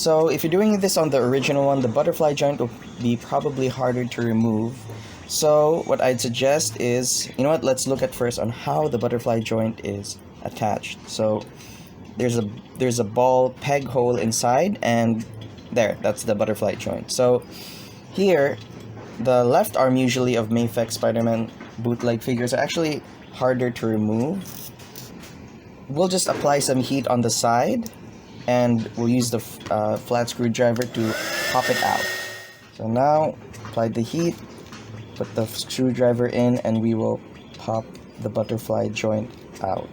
So if you're doing this on the original one, the butterfly joint will be probably harder to remove. So what I'd suggest is, you know what, let's look at first on how the butterfly joint is attached. So there's a ball peg hole inside, and that's the butterfly joint. So here, the left arm usually of Mafex Spider-Man bootleg figures are actually harder to remove. We'll just apply some heat on the side, and we'll use the flat screwdriver to pop it out. So now, apply the heat, put the screwdriver in, and we will pop the butterfly joint out.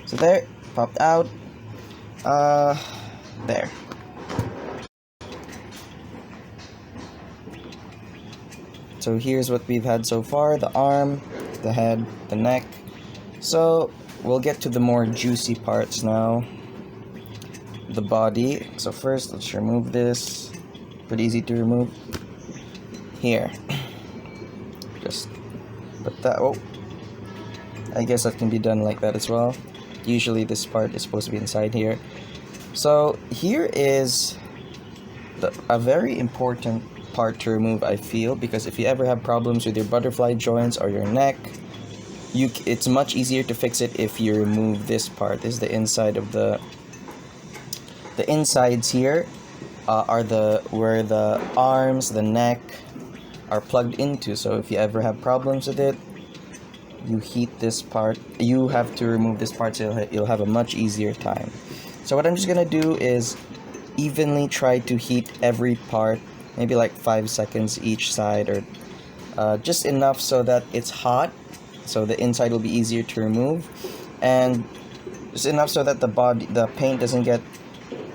So there, popped out. There. So here's what we've had so far: the arm, the head, the neck. So we'll get to the more juicy parts now. The body. So first, let's remove this. Pretty easy to remove. Here. Just put that. Oh, I guess that can be done like that as well. Usually this part is supposed to be inside here. So here is a very important part to remove, I feel, because if you ever have problems with your butterfly joints or your neck, it's much easier to fix it if you remove this part. This is the inside of the insides here are where the arms, the neck are plugged into. So if you ever have problems with it, you heat this part. You have to remove this part so you'll have a much easier time. So what I'm just gonna do is evenly try to heat every part, maybe like 5 seconds each side, or just enough so that it's hot, so the inside will be easier to remove, and just enough so that the paint doesn't get,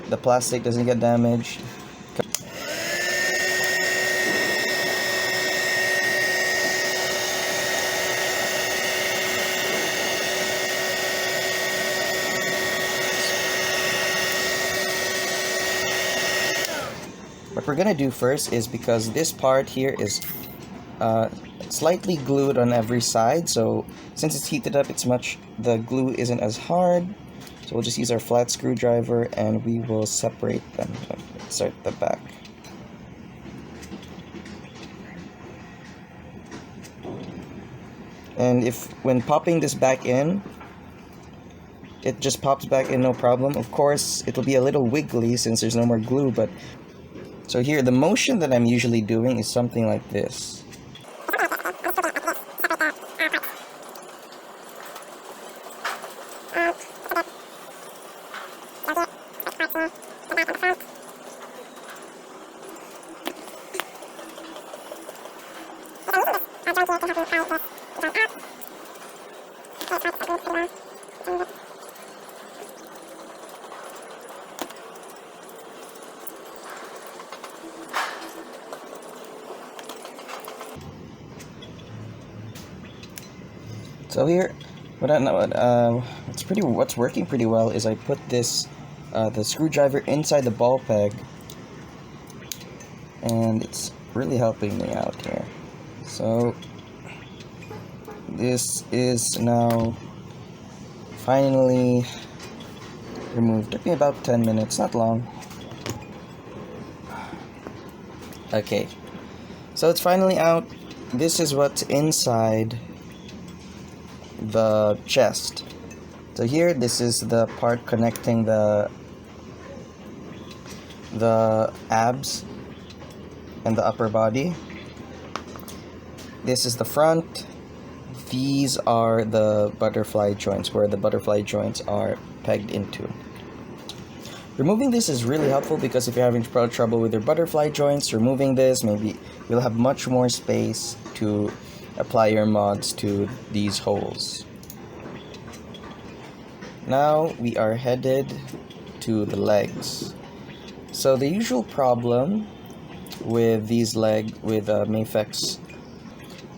the plastic doesn't get damaged. What we're gonna do first is, because this part here is slightly glued on every side, so since it's heated up, the glue isn't as hard. So we'll just use our flat screwdriver and we will separate them. Start the back. And when popping this back in, it just pops back in no problem. Of course, it'll be a little wiggly since there's no more glue, but so here, the motion that I'm usually doing is something like this. So here, what's working pretty well is I put this the screwdriver inside the ball peg, and it's really helping me out here. So this is now finally removed. Took me about 10 minutes, not long. Okay, so it's finally out. This is what's inside the chest. So here, this is the part connecting the abs and the upper body. This is the front. These are the butterfly joints, where the butterfly joints are pegged into. Removing this is really helpful because if you're having trouble with your butterfly joints, removing this, maybe you'll have much more space to apply your mods to these holes. Now we are headed to the legs. So the usual problem with these with Mafex.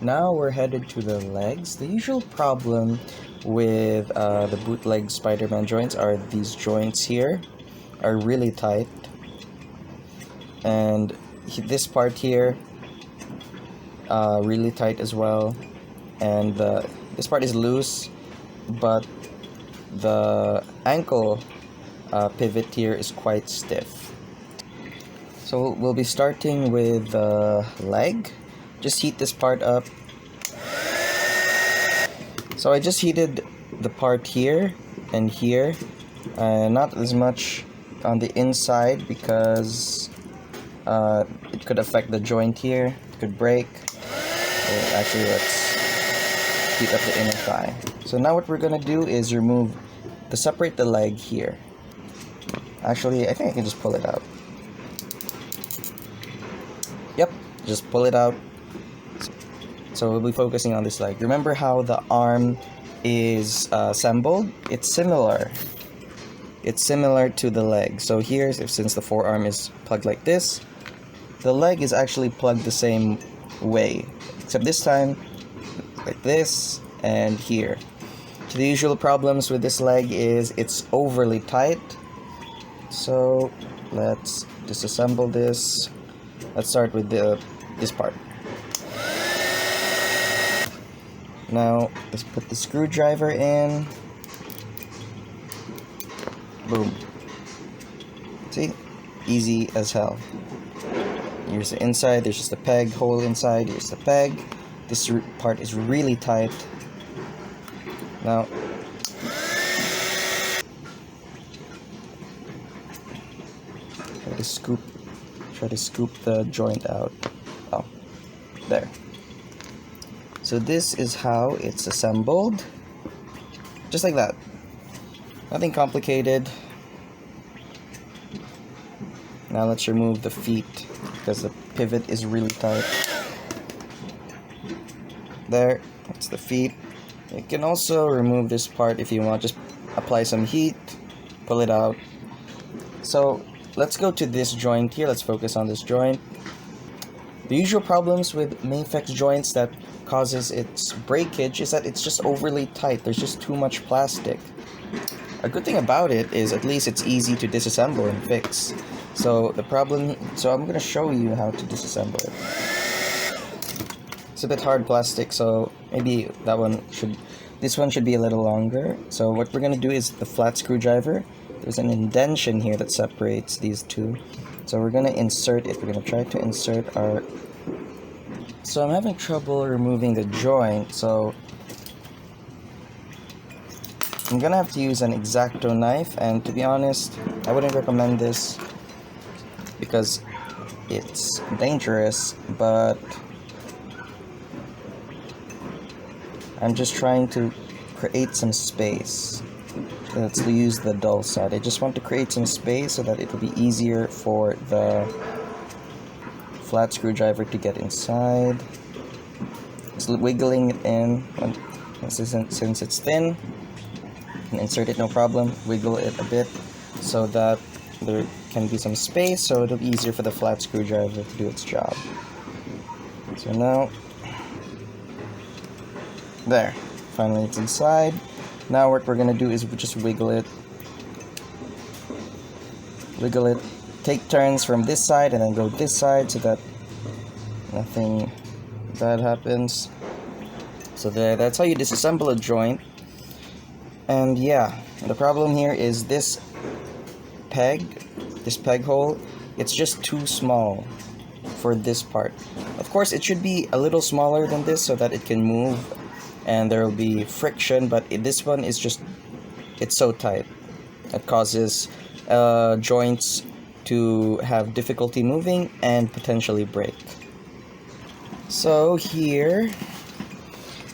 Now we're headed to the legs. The usual problem with the bootleg Spider-Man joints are these joints here are really tight, and this part here really tight as well. and this part is loose, but the ankle pivot here is quite stiff. So we'll be starting with the leg. Just heat this part up. So I just heated the part here and here, not as much on the inside because it could affect the joint here. It could break. Actually, let's heat up the inner thigh. So now what we're gonna do is separate the leg here. Actually, I think I can just pull it out. Yep, just pull it out. So we'll be focusing on this leg. Remember how the arm is assembled? It's similar. It's similar to the leg. So here, since the forearm is plugged like this, the leg is actually plugged the same way, except this time like this and here. So the usual problems with this leg is it's overly tight. So let's disassemble this. Let's start with this part. Now let's put the screwdriver in. Boom. See? Easy as hell. Here's the inside, there's just a peg hole inside, here's the peg. This part is really tight. Now, try to scoop the joint out. Oh, there. So this is how it's assembled. Just like that. Nothing complicated. Now let's remove the feet because the pivot is really tight. There, that's the feet. You can also remove this part if you want. Just apply some heat, pull it out. So let's go to this joint here. Let's focus on this joint. The usual problems with Mafex joints that causes its breakage is that it's just overly tight. There's just too much plastic. A good thing about it is at least it's easy to disassemble and fix. So I'm going to show you how to disassemble it. It's a bit hard plastic, so maybe this one should be a little longer. So what we're going to do is the flat screwdriver. There's an indentation here that separates these two. So we're going to insert it. We're going to try to insert our... So I'm having trouble removing the joint, so I'm gonna have to use an X-Acto knife, and to be honest, I wouldn't recommend this because it's dangerous, but I'm just trying to create some space. Let's use the dull side. I just want to create some space so that it will be easier for the flat screwdriver to get inside. Just wiggling it in since it's thin. And insert it, no problem. Wiggle it a bit so that there can be some space, so it'll be easier for the flat screwdriver to do its job. So now, there, finally it's inside. Now what we're gonna do is just wiggle it, take turns from this side and then go this side so that nothing bad happens. So that's how you disassemble a joint. And yeah, the problem here is this peg hole, it's just too small for this part. Of course, it should be a little smaller than this so that it can move and there will be friction, but this one is just, it's so tight. It causes joints to have difficulty moving and potentially break. So here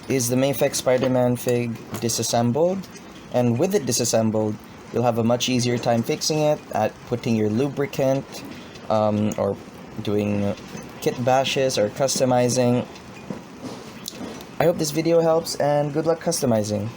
is the Mafex Spider-Man fig disassembled. And with it disassembled, you'll have a much easier time fixing it, at putting your lubricant, or doing kit bashes or customizing. I hope this video helps, and good luck customizing.